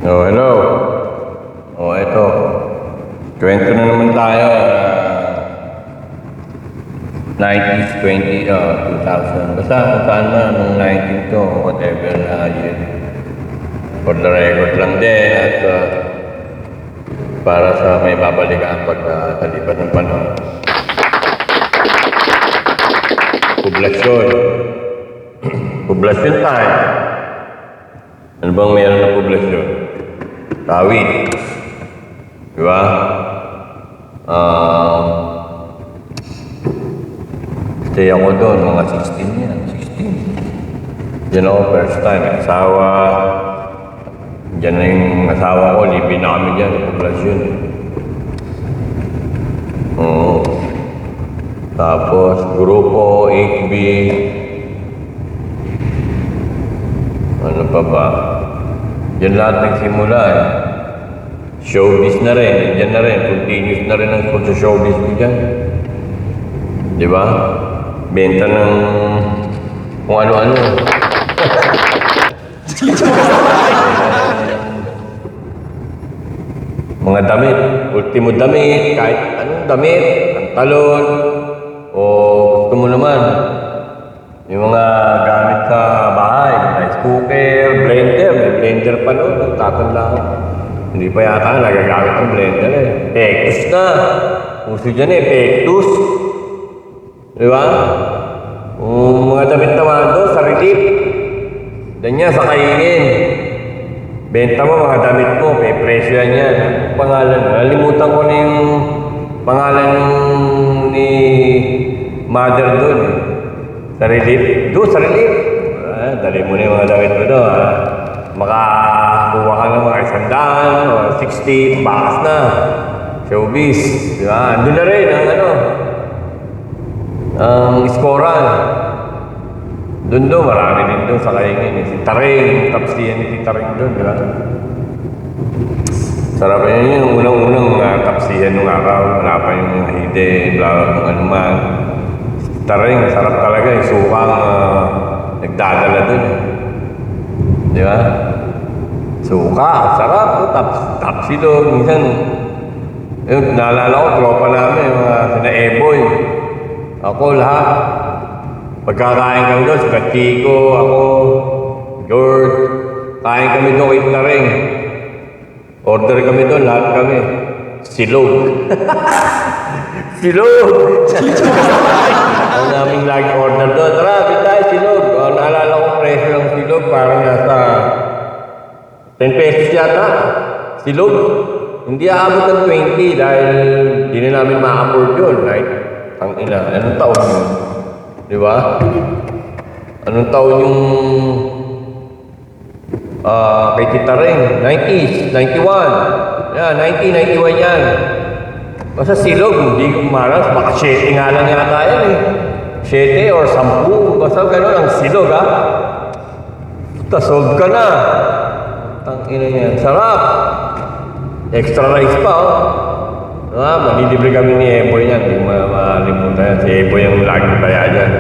Oh, hello. Oh, eto. Kwento na naman tayo. 90s, 2000. Basta kung saan man, nung 19 to, whatever year. For the record lang din at para sa may babalikan pag kalipat ng panahon. Poblasyon. Poblasyon tayo. Ano bang meron na poblasyon? Tawid. Diba? Stay ako doon, mga 16 yan. 16. Diyan ako first time. Asawa. Diyan na yung asawa ko. Libin na kami dyan. Poblasyon. Oo. Tapos, grupo, HB. Ano pa ba? Diyan lahat nagsimula eh. Showbiz na rin. Diyan na rin. Continuous na rin ang showbiz ko dyan. Di ba? Benta ng kung ano-ano. Mga damit. Ultimo damit. Kahit anong damit. Pantalon. O gusto mo naman. Yung mga gamit sa bahay. Rice cooker, blender. May blender pa noon. Nagtatanda ko. Hindi pa yata nagagamit ng blender eh. Pectus na. Uso dyan eh. Pectus. Di ba? Mga damit naman doon sa relief. Ganyan sa kaingin. Benta mo mga damit mo. May presyo yan. Pangalan. Nalimutan ko na yung pangalan ni mother doon. Sa relief. Doon sa relief. Dali mo na yung mga damit mo doon. Makakuha ka ng mga 100 o 60. Bakas na. Showbiz. Di ba? Doon na rin ang ang iskoran. Doon marami din doon sa kaingin. Si Taring, tapsiyan ni Taring doon, di ba? Sarap yun yung unang-unang tapsiyan nung araw. Wala pa yung hide, bla kung ano man. Si Taring, sarap talaga. Yung sukang nagdadala doon. Di ba? Suka, sarap. Tapsi doon. Minsan, naalala ko, tropa namin, mga sina Eboy. Ako lahat. Pagkakain kami doon, si Kachiko, ako, George. Kain kami doon kay Taring. Order kami doon, lahat kami. Silog. Silog! Ang naming lagi order doon. Tara, bitay, silog. Naalala ko presyo ng silog, parang nasa 10 pesos yata. Silog. Hindi aabot ng 20 dahil hindi na namin ma-afford yun, right? Ang ina, anong taon yun? Di ba? Anong taon yung kay Tita Ring? 90s, 91. Yan, 1991 yan. Basta silog, hindi ko maras. Baka 7 nga lang yata yan eh. 7 or 10. Basta gano'n ang silog ha. Tasolve ka na. Ang ina yan. Sarap. Extra rice pa oh. Malilibre kami ni Eboy niyan. Hindi makalimutan yan. Si Eboy yung laging kaya dyan.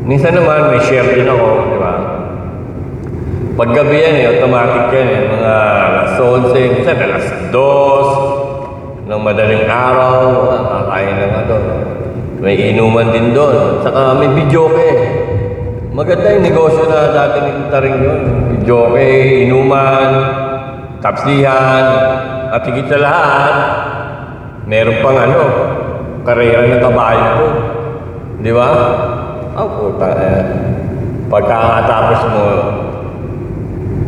Minsan naman, may share din ako, di ba? Paggabi yan eh, automatic yan eh. Mga alas 11, minsan alas 2, ng madaling araw, kakain lang nga doon. May inuman din doon. Saka may videoke. Maganda yung negosyo na dati ni Taring yun. Videoke, inuman, tapsihan, at higit sa lahat, meron pang karera ng kabayo ko. Di ba? Puta. Pagkakatapos mo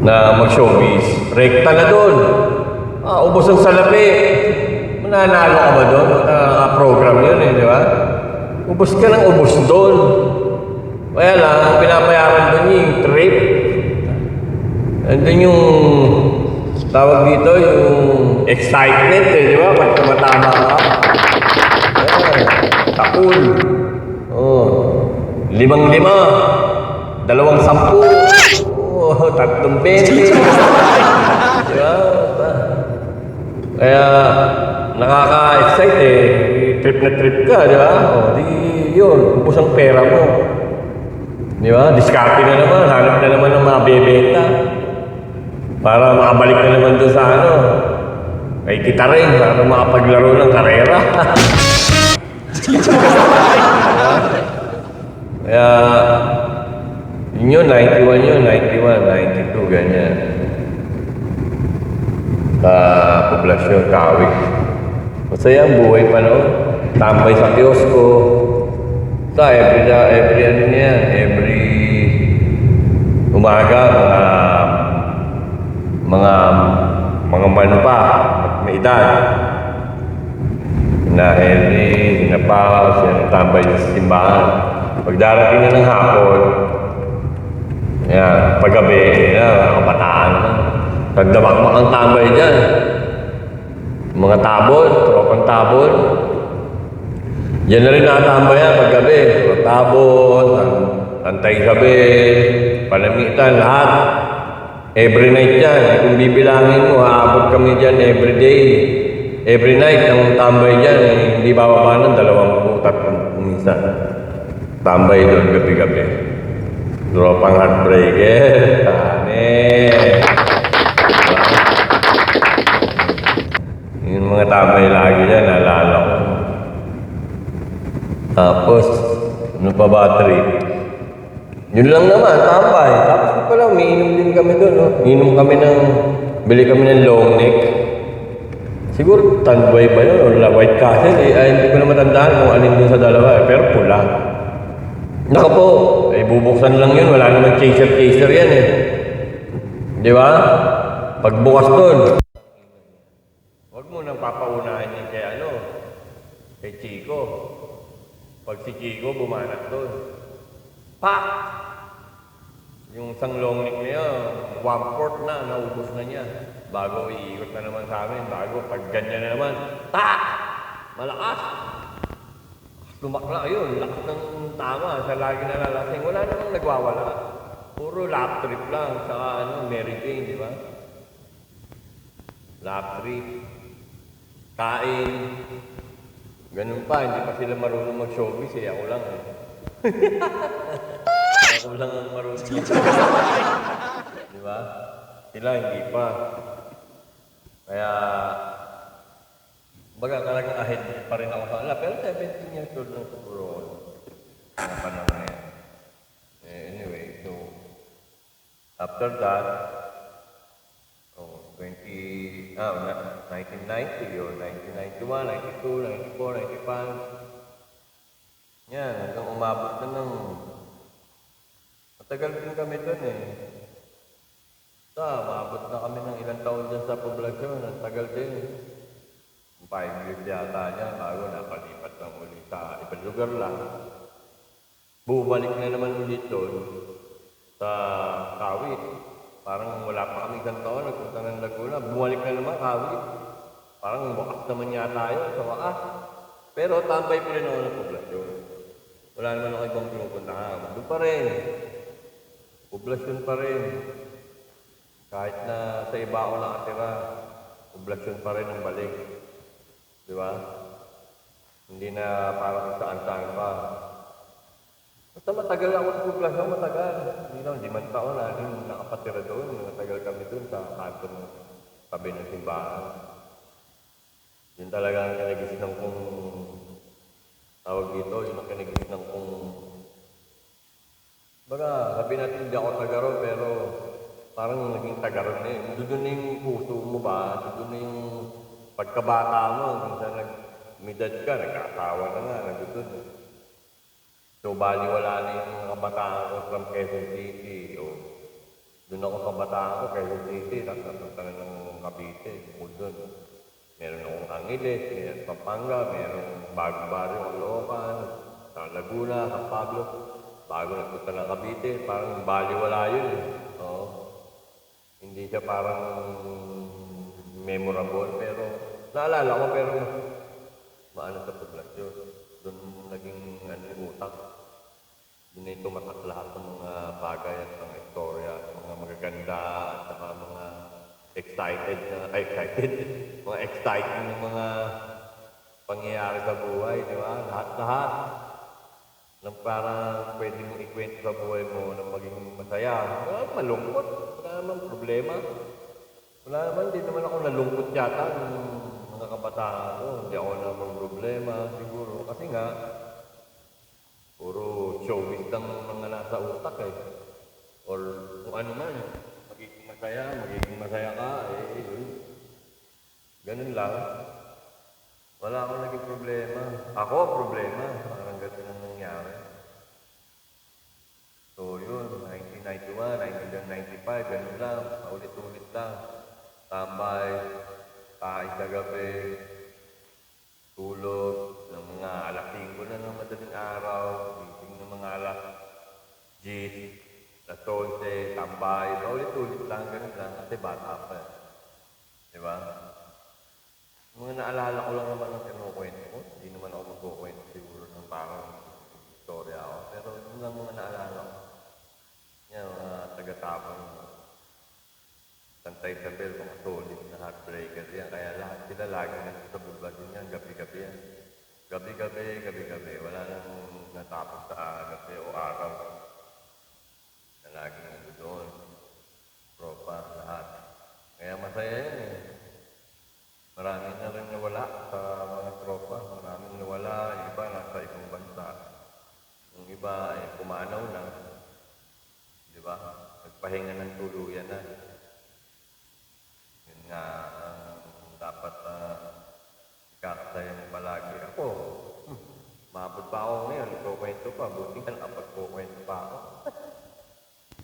na mag-showbiz, rekta na doon. Ubos ang salapi. Mananalo ka ba doon? Program yun eh, di ba? Ubos ka ng ubos doon. Kaya lang, pinapayaran doon yung trip. Andun yung tawag dito, yung excitement eh, di ba? Pag tumatama ka. Takul. 5-5. 2-10. 3-20. Di ba? Kaya, nakaka-excite eh. Trip na trip ka, di ba? Di yun, ubos ang pera mo. Di ba? Diskarte na naman, hanap na naman ng mga bebenta. Para makabalik na naman doon sa ano, kay kita rin, para makapaglaro ng karera. Kaya, yun 91 yun, 91, 92, ganyan. Sa poblasyon, Kawit. Masaya ang buhay pa noon. Tambay sa kiosko. Sa every ano niya, every umaga, mga man pa, may edad. Na Henry, na Pao, siya tambay sa simbahan. Pag darating na ng hapon, yan, paggabi, mga kabataan naman. Nagdamakmak ang tambay dyan. Mga tabon, tropang tabon. Yan na rin nakatambay yan paggabi. Mga tabon, Tantay-Isabel, Palamitan, lahat. Every night yan. Kung bibilangin mo, haabot kami dyan every day. Every night, ang tambay dyan, hindi bababa ng 20 minsan. Tambay doon gabi-gabi. Tropang heartbreaker. Yung mga tambay lagi dyan, naalala ko. Tapos, ano pa battery? Yun lang naman, tambay. Tapos pala, umiinom din kami doon. No? Bili kami ng long neck. Siguro, Tanduay ba yun? O White Castle? Hindi ko na matandaan kung alin dun sa dalawa. Pero pula. Naka po, bubuksan lang yun. Wala naman chaser yan eh. Di ba? Pagbukas doon. Huwag mo nang papaunahan yun kay Chico. Pag si Chico bumanat doon. Pak! Yung isang long neck niya, 1/4 na, naubos na niya. Bago iikot na naman sa amin, pag ganyan na naman, tak! Malakas! Tumakla yun, lakas ng tama, sa lagi na lalasing. Wala namang nagwawala. Puro lap trip lang, saka Mary Jane, di ba? Lap trip. Kain. Ganun pa, hindi pa sila marunong mag-showbiz eh, ako lang eh. Ako lang ang marunong mag-showbiz. Di ba? Sila hindi pa. Kaya, baga talagang ahead pa rin ako sa kanila. Pero 17 years old lang siguro ako. Mga panahon na yan. Anyway, so, after that, 1990 or 1991, 92, 94, 95. Yan, hanggang umabot na ng matagal din kami doon eh. Umabot na kami ng ilang taon dyan sa poblasyon. Ang tagal din. 5 years yata niya bago napalipat lang ulit sa ibang lugar lang. Bumalik na naman ulit doon sa Kawit. Parang wala pa kami isang taon, nagpunta ng Laguna. Bumalik na naman Kawit. Parang wakas naman yata yun sa wakas. Pero tambay pa rin ako ng poblasyon. Wala naman ako ibang pinupuntahan. Doon pa rin. Poblasyon pa rin. Kahit na sa iba ako nakatira, poblasyon pa rin ang balik. Di ba? Hindi na parang saan-saan pa. Basta matagal ako sa poblasyon, matagal. Hindi na, 5 taon na nakapatira doon. Matagal kami doon sa kanto ng tabi ng simbahan. Yun talaga ang kinagisnan kong tawag dito, yun ang kinagisnan kong baga, sabi natin hindi ako tagaro, pero parang naging tagaro na yun. Doon na yung puso mo ba? Doon na yung pagkabata mo. Minsan nag-midad ka, nagkakawa na nga, nagdudod. So, baliwala na yung kabataan ko from Quezon City. O, doon ako kabataan ko, Quezon City. Tapos napunta na ng Cavite. Bukod doon. Meron akong Angeles, meron Pampanga, meron bagong baryo, Caloocan, sa Laguna, San Pablo. Bago nagpunta ng Cavite, parang baliwala yun. Oo. Hindi siya parang memorable, pero naalala ko, pero maano sa poblasyon. Doon naging utak. Doon na tumatak lahat ng mga bagay at mga istorya, mga magaganda at saka mga mga exciting ng mga pangyayari sa buhay, di ba? Lahat-lahat. Nang parang pwede mong ikwento sa buhay mo na maging masaya. Malungkot, wala namang problema. Wala naman, hindi naman ako nalungkot yata ng mga kabataan ko. Hindi ako namang problema siguro. Kasi nga, puro showbiz lang ang mga nasa utak eh. Or kung ano man, magiging masaya ka, eh, yun. Ganun lang. Wala akong naging problema. Ako, problema. Parang ganun ang nangyari. So yun, 1991, 1995, ganun lang. Paulit-ulit lang. Tambay, kain sa gabi, tulog, ng mga alas 5 na ng madaling araw, meeting ng mga alas 10, alas 11, tambay, paulit-ulit lang, ganun lang, kasi bata pa. Di ba? Mga naalala ko lang naman ang kinukwento ko, hindi naman ako magkukwento siguro ng parang istorya ako, pero yun lang mga naalala ko. Yan, mga taga-tapang, Santa Isabel, mga solid na heartbreaker yan. Kaya lahat sila lagi nagsasabugan din yan, gabi-gabi yan. Gabi-gabi. Wala nang natapos sa gabi o araw na lagi nandun doon. Tropa, lahat. Kaya masaya yan eh. Marami na rin nawala sa mga tropa. Maraming nawala, yung iba nasa ibang bansa. Yung iba ay pumanaw na. Di ba? Nagpahinga ng tuluyan na. Yun nga, dapat ikakasaya mo palagi. Ako, maabot pa ako ngayon, nagkukwento pa. Buti ka nakapagkukwento pa ako.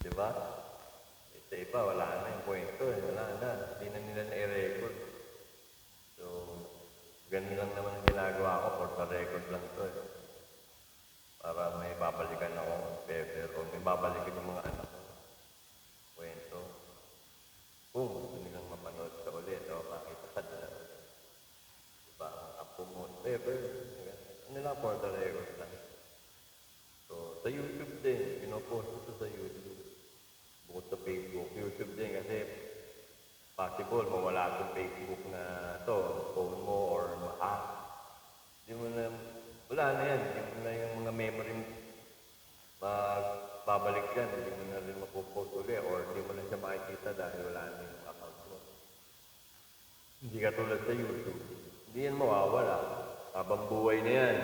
Di ba? Sa iba, wala na yung kwento. Wala na. Hindi na nila na-record. So, ganun lang naman ang ginagawa ko. For the record lang ito eh. Para may babalikan ako. Pero may babalikan yung mga anak ko. Kwento. Kung gusto nilang mapanood sa ulit o makita sa nila. Diba? Ang apo mo. Pero, ano lang for the record lang. So, sa YouTube din. Pinopost ito sa YouTube. Bukod sa Facebook. YouTube din kasi possible mawala itong Facebook na to, phone mo or ma-hack. Hindi mo na, wala na yan. Hindi mo na yung mga memory magbabalik yan. Hindi mo na rin mapupost ulit or hindi mo na siya makikita dahil wala na yung account mo. Hindi ka tulad sa YouTube. Hindi yan mawawala. Habang buhay na yan.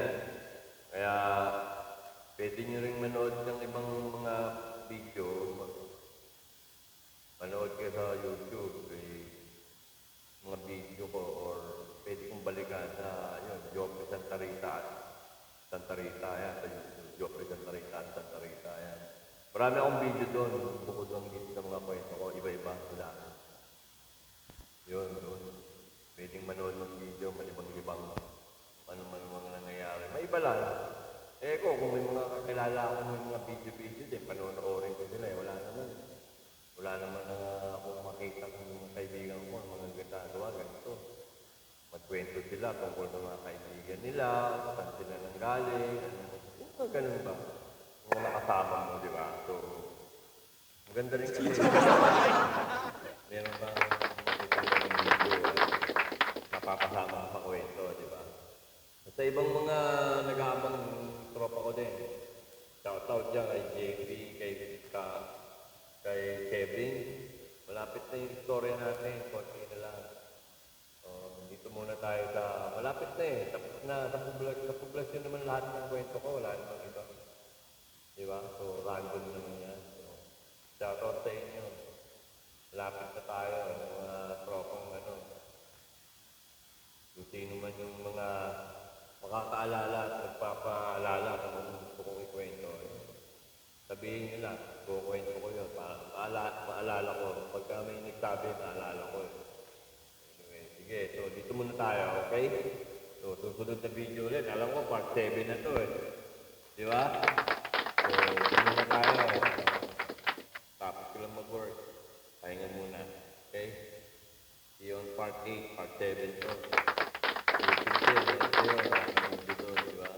Kaya pwede nyo rin manood ng ibang mga video. Manood kayo sa YouTube, mga video ko, or pwede kong balikan sa, yun, Joffrey Santa Rita. Santa Rita, yan, sa YouTube. Joffrey Santa Rita, yan. Marami akong video doon, bukod lang dito sa mga kwento ko, iba-iba sila. Yun. Pwedeng manood ng video, malibang-libang, ano man mga nangyayari. May iba lang. Eh ko, kung may mga kakilala ako, may mga video din, panonoorin ko sila, wala naman. Wala naman na akong makita ng mga kaibigan ko, mga ginagawa, ganito. Magkwento sila tungkol sa mga kaibigan nila, saan sila nang galing, ganun ba? Mga nakasama mo, di ba? So, maganda rin kasi. Meron bang video, napapasama sa kwento, di ba? Sa ibang mga nag-aabang tropa ko din. Shoutout dyan kay JP, kay Kevin. Malapit na yung istorya natin, konti na lang. Dito muna tayo sa, malapit na eh, tapos na, sa poblasyon naman lahat ng kwento ko, wala namang iba. Di ba? So, random naman yan. So, shoutout sa inyo. Malapit na tayo, mga tropang ano. Kung sino man yung mga makakaalala at nagpapaalala kung anong gusto kong ikwento. Sabihin nyo lang, kukwento ko yun, maalala ko. Pagka may nagsabi, maalala ko. Anyway, sige, so dito muna tayo, okay? So, susunod na video ulit. Alam ko, part 7 na to eh. Di ba? So, dito muna tayo. Tapos ko lang mag-work. Pahinga muna. Okay? See you on part 8, part 7 to. Dito, di ba?